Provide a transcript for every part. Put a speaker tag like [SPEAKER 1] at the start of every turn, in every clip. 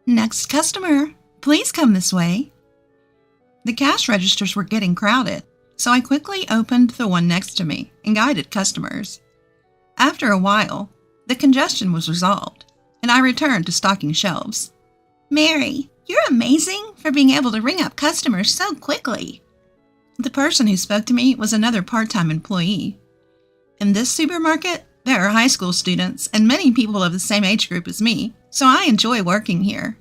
[SPEAKER 1] Next customer, please come this way. The cash registers were getting crowded, so I quickly opened the one next to me and guided customers. After a while, the congestion was resolved, and I returned to stocking shelves. Mary, you're amazing for being able to ring up customers so quickly. The person who spoke to me was another part-time employee. In this supermarket, there are high school students and many people of the same age group as me, so I enjoy working here.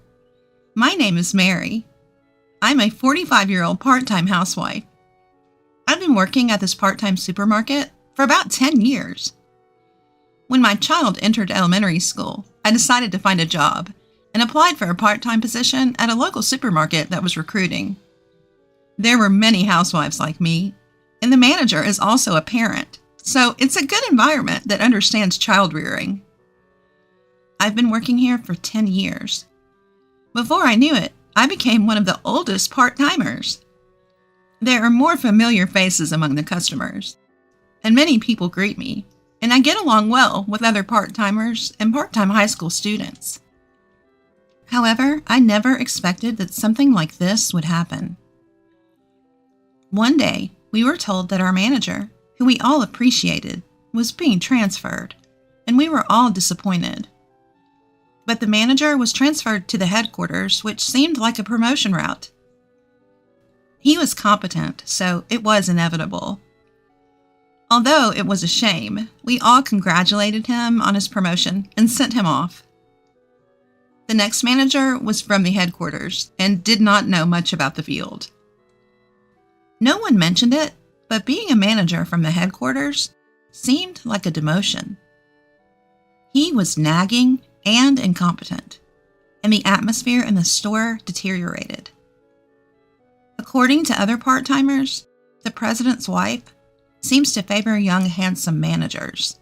[SPEAKER 1] My name is Mary. I'm a 45-year-old part-time housewife. I've been working at this part-time supermarket for about 10 years. When my child entered elementary school, I decided to find a job and applied for a part-time position at a local supermarket that was recruiting. There were many housewives like me, and the manager is also a parent, so it's a good environment that understands child rearing. I've been working here for 10 years. Before I knew it, I became one of the oldest part-timers. There are more familiar faces among the customers, and many people greet me, and I get along well with other part-timers and part-time high school students. However, I never expected that something like this would happen. One day, we were told that our manager, who we all appreciated, was being transferred, and we were all disappointed. But the manager was transferred to the headquarters, which seemed like a promotion route. He was competent, so it was inevitable. Although it was a shame, we all congratulated him on his promotion and sent him off. The next manager was from the headquarters and did not know much about the field. No one mentioned it, but being a manager from the headquarters seemed like a demotion. He was nagging and incompetent, and the atmosphere in the store deteriorated. According to other part-timers, the president's wife seems to favor young, handsome managers.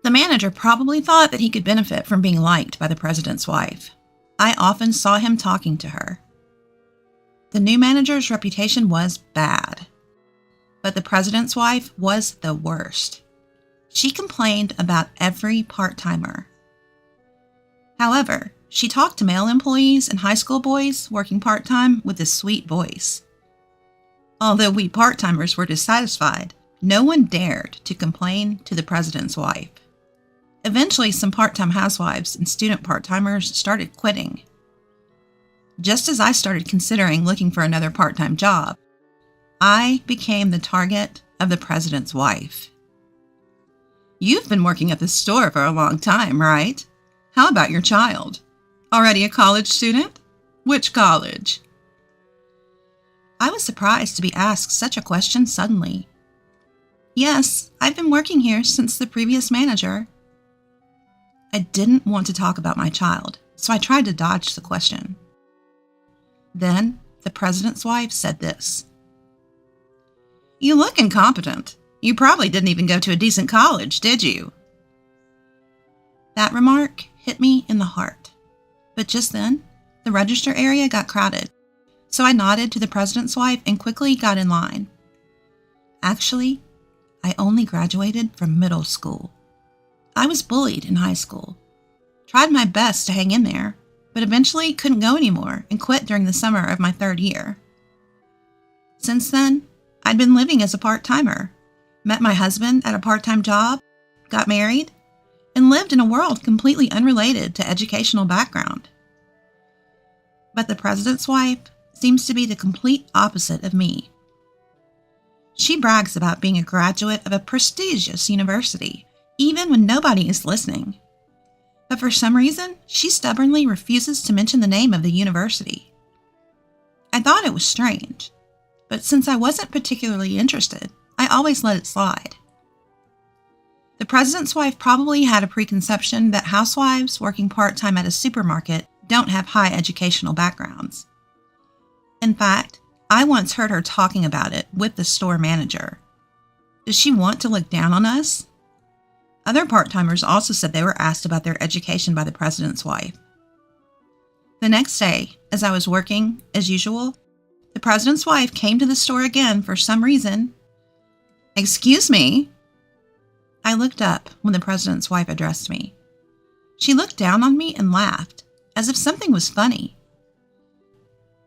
[SPEAKER 1] The manager probably thought that he could benefit from being liked by the president's wife. I often saw him talking to her. The new manager's reputation was bad, but the president's wife was the worst. She complained about every part-timer. However, she talked to male employees and high school boys working part-time with a sweet voice. Although we part-timers were dissatisfied, no one dared to complain to the president's wife. Eventually, some part-time housewives and student part-timers started quitting. Just as I started considering looking for another part-time job, I became the target of the president's wife. You've been working at the store for a long time, right? How about your child? Already a college student? Which college? I was surprised to be asked such a question suddenly. Yes, I've been working here since the previous manager. I didn't want to talk about my child, so I tried to dodge the question. Then, the president's wife said this. You look incompetent. You probably didn't even go to a decent college, did you? That remark hit me in the heart. But just then, the register area got crowded, so I nodded to the president's wife and quickly got in line. Actually, I only graduated from middle school. I was bullied in high school. Tried my best to hang in there, but eventually couldn't go anymore and quit during the summer of my 3rd year. Since then, I'd been living as a part-timer, met my husband at a part-time job, got married, and lived in a world completely unrelated to educational background. But the president's wife seems to be the complete opposite of me. She brags about being a graduate of a prestigious university, even when nobody is listening. But for some reason, she stubbornly refuses to mention the name of the university. I thought it was strange, but since I wasn't particularly interested, I always let it slide. The president's wife probably had a preconception that housewives working part-time at a supermarket don't have high educational backgrounds. In fact, I once heard her talking about it with the store manager. Does she want to look down on us? Other part-timers also said they were asked about their education by the president's wife. The next day, as I was working, as usual, the president's wife came to the store again for some reason. Excuse me. I looked up when the president's wife addressed me. She looked down on me and laughed, as if something was funny.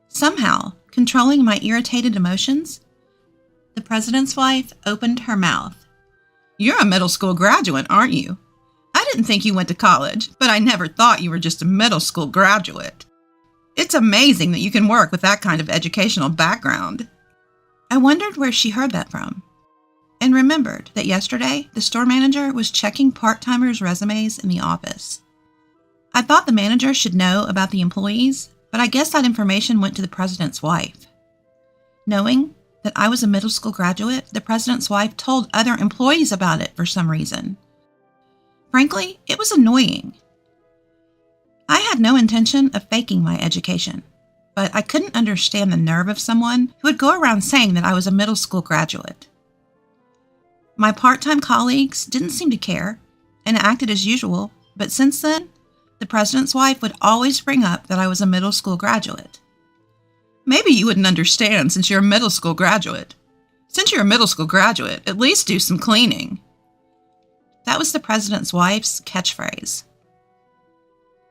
[SPEAKER 1] Somehow, controlling my irritated emotions, the president's wife opened her mouth. "You're a middle school graduate, aren't you? I didn't think you went to college, but I never thought you were just a middle school graduate. It's amazing that you can work with that kind of educational background." I wondered where she heard that from, and remembered that yesterday the store manager was checking part-timers' resumes in the office. I thought the manager should know about the employees, but I guess that information went to the president's wife. Knowing that I was a middle school graduate, the president's wife told other employees about it for some reason. Frankly, it was annoying. I had no intention of faking my education, but I couldn't understand the nerve of someone who would go around saying that I was a middle school graduate. My part-time colleagues didn't seem to care and acted as usual, but since then, the president's wife would always bring up that I was a middle school graduate. "Maybe you wouldn't understand since you're a middle school graduate. Since you're a middle school graduate, at least do some cleaning." That was the president's wife's catchphrase.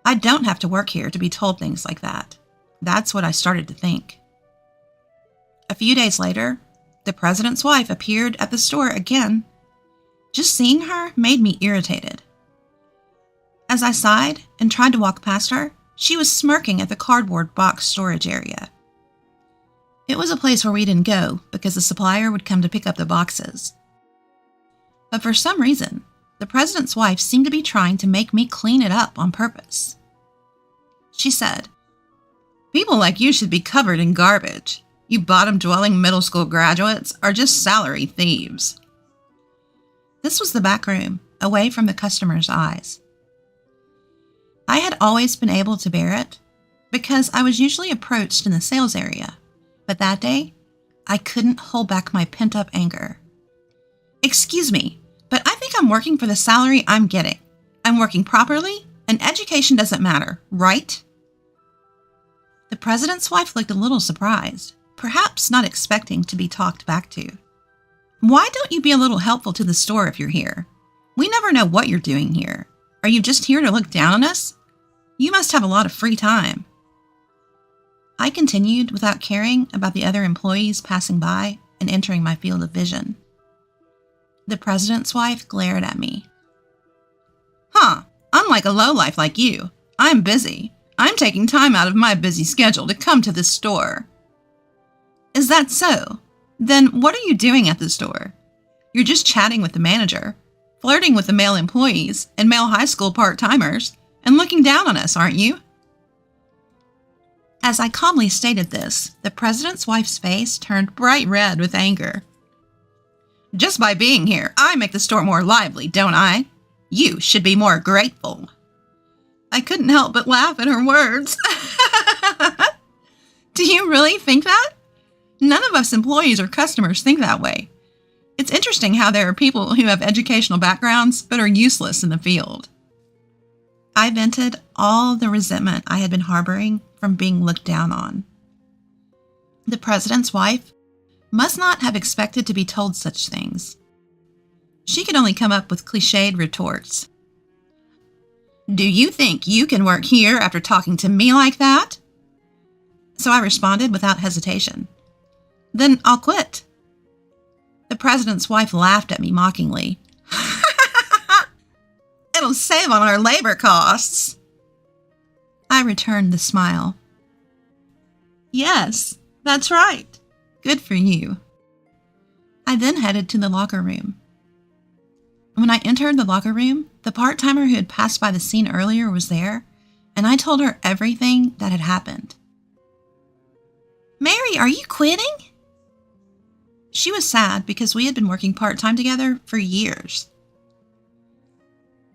[SPEAKER 1] I don't have to work here to be told things like that. That's what I started to think. A few days later, the president's wife appeared at the store again. Just seeing her made me irritated. As I sighed and tried to walk past her, she was smirking at the cardboard box storage area. It was a place where we didn't go because the supplier would come to pick up the boxes. But for some reason, the president's wife seemed to be trying to make me clean it up on purpose. She said, "People like you should be covered in garbage. You bottom-dwelling middle school graduates are just salary thieves." This was the back room, away from the customer's eyes. I had always been able to bear it because I was usually approached in the sales area, but that day, I couldn't hold back my pent-up anger. "Excuse me, but I think I'm working for the salary I'm getting. I'm working properly, and education doesn't matter, right?" The president's wife looked a little surprised, perhaps not expecting to be talked back to. "Why don't you be a little helpful to the store if you're here? We never know what you're doing here. Are you just here to look down on us? You must have a lot of free time." I continued without caring about the other employees passing by and entering my field of vision. The president's wife glared at me. "Huh, unlike a lowlife like you, I'm busy. I'm taking time out of my busy schedule to come to this store." "Is that so? Then what are you doing at the store? You're just chatting with the manager, flirting with the male employees and male high school part-timers, and looking down on us, aren't you?" As I calmly stated this, the president's wife's face turned bright red with anger. "Just by being here, I make the store more lively, don't I? You should be more grateful." I couldn't help but laugh at her words. Do you really think that? None of us employees or customers think that way. It's interesting how there are people who have educational backgrounds but are useless in the field. I vented all the resentment I had been harboring from being looked down on. The president's wife must not have expected to be told such things. She could only come up with cliched retorts. "Do you think you can work here after talking to me like that?" So I responded without hesitation. "Then I'll quit." The president's wife laughed at me mockingly. "It'll save on our labor costs." I returned the smile. "Yes, that's right. Good for you." I then headed to the locker room. When I entered the locker room, the part-timer who had passed by the scene earlier was there, and I told her everything that had happened. "Mary, are you quitting?" She was sad because we had been working part-time together for years.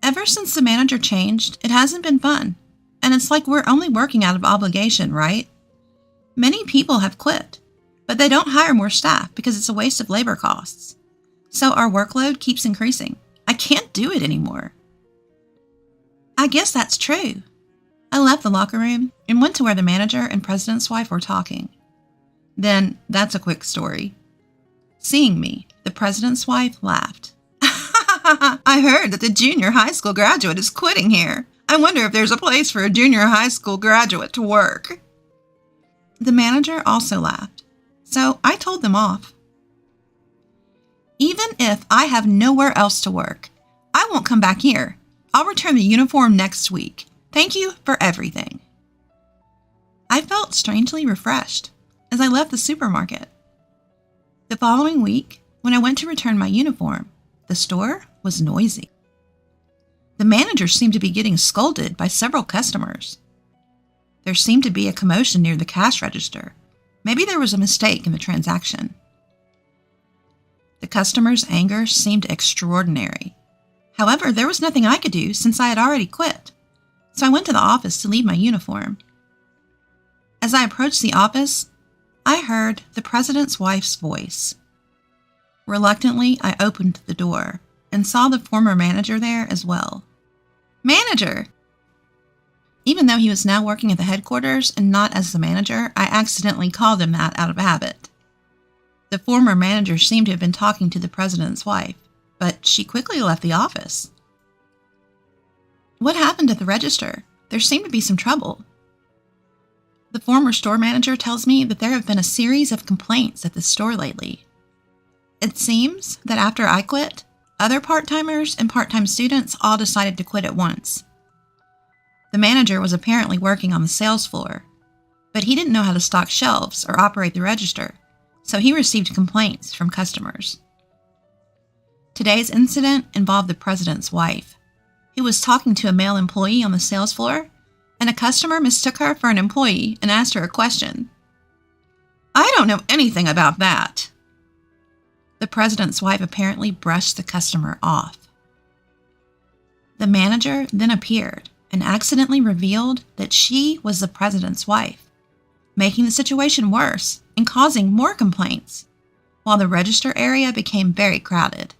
[SPEAKER 1] Ever since the manager changed, it hasn't been fun, and it's like we're only working out of obligation, right? Many people have quit, but they don't hire more staff because it's a waste of labor costs. So our workload keeps increasing. I can't do it anymore. I guess that's true. I left the locker room and went to where the manager and president's wife were talking. Then, that's a quick story. Seeing me, the president's wife laughed. "I heard that the junior high school graduate is quitting here. I wonder if there's a place for a junior high school graduate to work." The manager also laughed, so I told them off. "Even if I have nowhere else to work, I won't come back here. I'll return the uniform next week. Thank you for everything." I felt strangely refreshed as I left the supermarket. The following week, when I went to return my uniform, the store was noisy. The manager seemed to be getting scolded by several customers. There seemed to be a commotion near the cash register. Maybe there was a mistake in the transaction. The customer's anger seemed extraordinary. However, there was nothing I could do since I had already quit, so I went to the office to leave my uniform. As I approached the office, I heard the president's wife's voice. Reluctantly, I opened the door and saw the former manager there as well. "Manager!" Even though he was now working at the headquarters and not as the manager, I accidentally called him that out of habit. The former manager seemed to have been talking to the president's wife, but she quickly left the office. "What happened at the register? There seemed to be some trouble." The former store manager tells me that there have been a series of complaints at the store lately. It seems that after I quit, other part-timers and part-time students all decided to quit at once. The manager was apparently working on the sales floor, but he didn't know how to stock shelves or operate the register, so he received complaints from customers. Today's incident involved the president's wife, who was talking to a male employee on the sales floor, and a customer mistook her for an employee and asked her a question. "I don't know anything about that." The president's wife apparently brushed the customer off. The manager then appeared and accidentally revealed that she was the president's wife, making the situation worse and causing more complaints, while the register area became very crowded.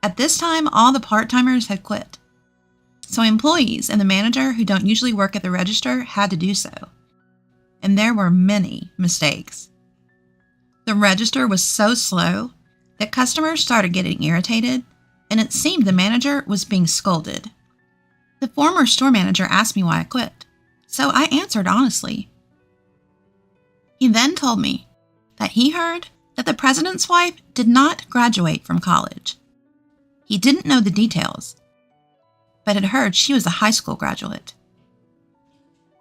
[SPEAKER 1] At this time, all the part-timers had quit, so employees and the manager who don't usually work at the register had to do so, and there were many mistakes. The register was so slow that customers started getting irritated, and it seemed the manager was being scolded. The former store manager asked me why I quit, so I answered honestly. He then told me that he heard that the president's wife did not graduate from college. He didn't know the details, but had heard she was a high school graduate.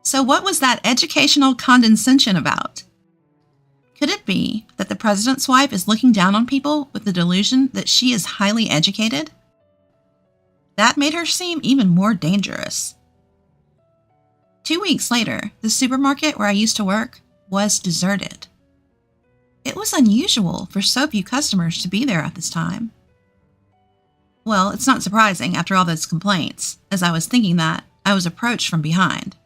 [SPEAKER 1] So what was that educational condescension about? Could it be that the president's wife is looking down on people with the delusion that she is highly educated? That made her seem even more dangerous. 2 weeks later, the supermarket where I used to work was deserted. It was unusual for so few customers to be there at this time. Well, it's not surprising after all those complaints, as I was thinking that, I was approached from behind.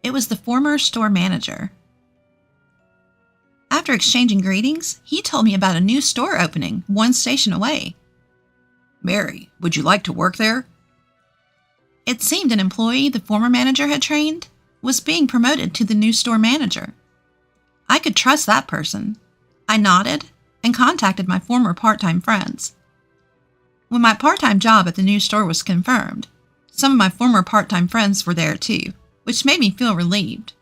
[SPEAKER 1] It was the former store manager. After exchanging greetings, he told me about a new store opening 1 station away.
[SPEAKER 2] "Mary, would you like to work there?"
[SPEAKER 1] It seemed an employee the former manager had trained was being promoted to the new store manager. I could trust that person. I nodded and contacted my former part-time friends. When my part-time job at the new store was confirmed, some of my former part-time friends were there too, which made me feel relieved.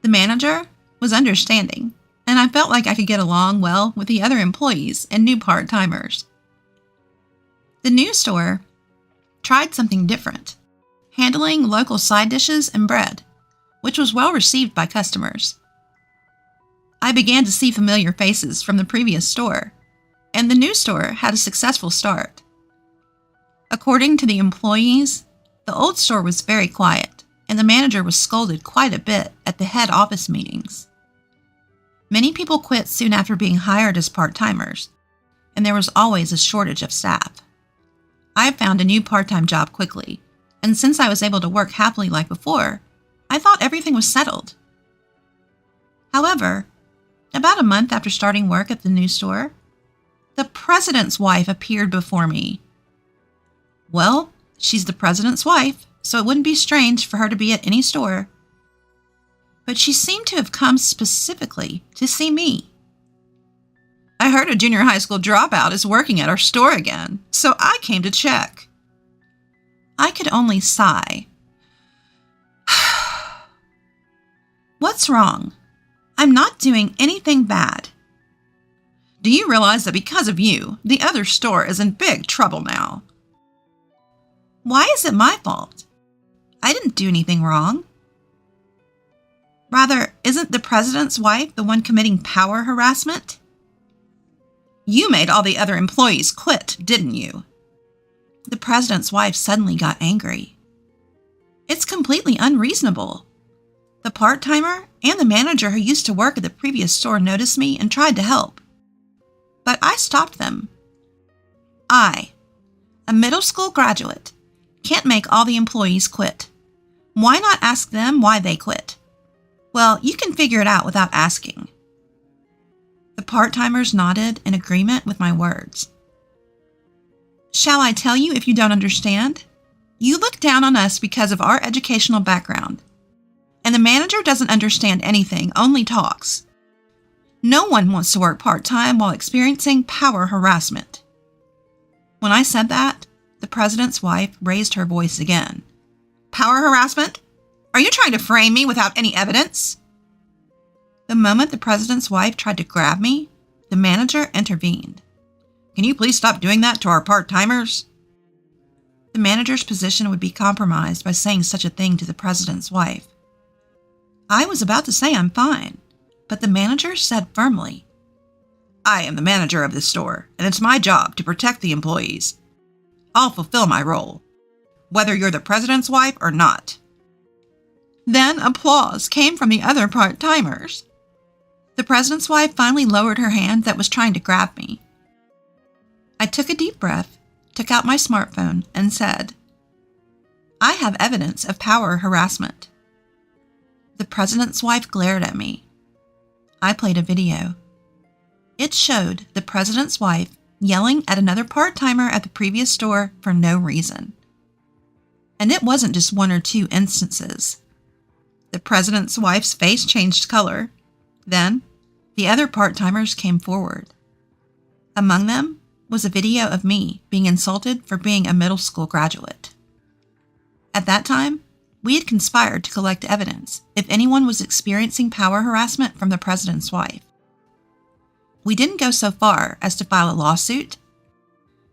[SPEAKER 1] The manager was understanding, and I felt like I could get along well with the other employees and new part-timers. The new store tried something different, handling local side dishes and bread, which was well received by customers. I began to see familiar faces from the previous store, and the new store had a successful start. According to the employees, the old store was very quiet, and the manager was scolded quite a bit at the head office meetings. Many people quit soon after being hired as part-timers, and there was always a shortage of staff. I found a new part-time job quickly, and since I was able to work happily like before, I thought everything was settled. However, about a month after starting work at the new store, the president's wife appeared before me. Well, she's the president's wife, so it wouldn't be strange for her to be at any store. But she seemed to have come specifically to see me. "I heard a junior high school dropout is working at our store again, so I came to check." I could only sigh. What's wrong? I'm not doing anything bad.
[SPEAKER 2] Do you realize that because of you, the other store is in big trouble now?
[SPEAKER 1] Why is it my fault? I didn't do anything wrong. Rather, isn't the president's wife the one committing power harassment?
[SPEAKER 2] You made all the other employees quit, didn't you?
[SPEAKER 1] The president's wife suddenly got angry. It's completely unreasonable. The part-timer and the manager who used to work at the previous store noticed me and tried to help. But I stopped them. I, a middle school graduate, can't make all the employees quit. Why not ask them why they quit? Well, you can figure it out without asking. The part-timers nodded in agreement with my words. Shall I tell you if you don't understand? You look down on us because of our educational background. And the manager doesn't understand anything, only talks. No one wants to work part-time while experiencing power harassment. When I said that, the president's wife raised her voice again.
[SPEAKER 2] Power harassment? Are you trying to frame me without any evidence?
[SPEAKER 1] The moment the president's wife tried to grab me, the manager intervened.
[SPEAKER 2] Can you please stop doing that to our part-timers?
[SPEAKER 1] The manager's position would be compromised by saying such a thing to the president's wife. I was about to say I'm fine, but the manager said firmly,
[SPEAKER 2] I am the manager of this store, and it's my job to protect the employees. I'll fulfill my role, whether you're the president's wife or not.
[SPEAKER 1] Then applause came from the other part-timers. The president's wife finally lowered her hand that was trying to grab me. I took a deep breath, took out my smartphone, and said, I have evidence of power harassment. The president's wife glared at me. I played a video. It showed the president's wife yelling at another part-timer at the previous store for no reason. And it wasn't just one or two instances. The president's wife's face changed color. Then, the other part-timers came forward. Among them was a video of me being insulted for being a middle school graduate. At that time, we had conspired to collect evidence if anyone was experiencing power harassment from the president's wife. We didn't go so far as to file a lawsuit,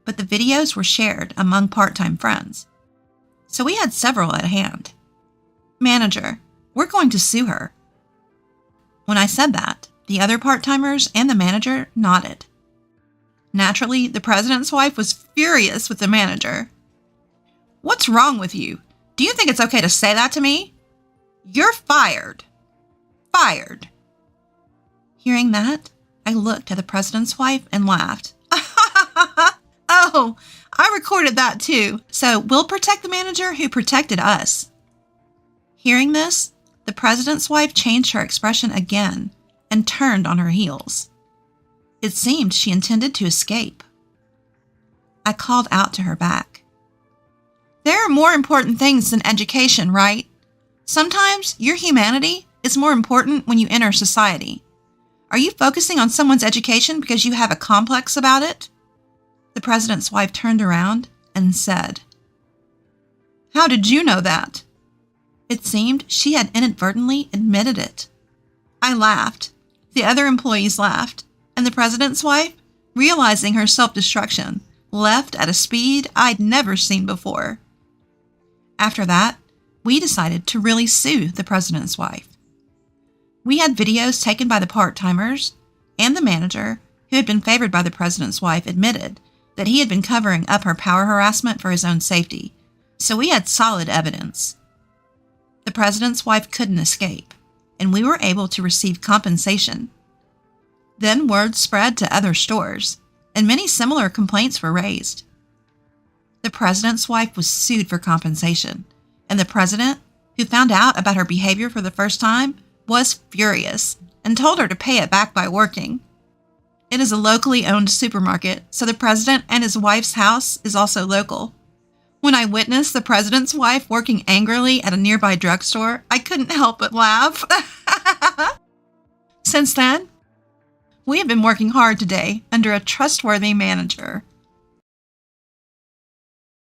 [SPEAKER 1] but the videos were shared among part-time friends, so we had several at hand. Manager, we're going to sue her. When I said that, the other part-timers and the manager nodded. Naturally, the president's wife was furious with the manager.
[SPEAKER 2] What's wrong with you? Do you think it's okay to say that to me? You're fired. Fired.
[SPEAKER 1] Hearing that, I looked at the president's wife and laughed.
[SPEAKER 2] Oh, I recorded that too.
[SPEAKER 1] So we'll protect the manager who protected us. Hearing this, the president's wife changed her expression again and turned on her heels. It seemed she intended to escape. I called out to her back. There are more important things than education, right? Sometimes your humanity is more important when you enter society. Are you focusing on someone's education because you have a complex about it? The president's wife turned around and said,
[SPEAKER 2] How did you know that?
[SPEAKER 1] It seemed she had inadvertently admitted it. I laughed. The other employees laughed. And the president's wife, realizing her self-destruction, left at a speed I'd never seen before. After that, we decided to really sue the president's wife. We had videos taken by the part-timers, and the manager, who had been favored by the president's wife, admitted that he had been covering up her power harassment for his own safety, so we had solid evidence. The president's wife couldn't escape, and we were able to receive compensation. Then word spread to other stores, and many similar complaints were raised. The president's wife was sued for compensation, and the president, who found out about her behavior for the first time, was furious and told her to pay it back by working. It is a locally owned supermarket, so the president and his wife's house is also local. When I witnessed the president's wife working angrily at a nearby drugstore, I couldn't help but laugh. Since then, we have been working hard today under a trustworthy manager.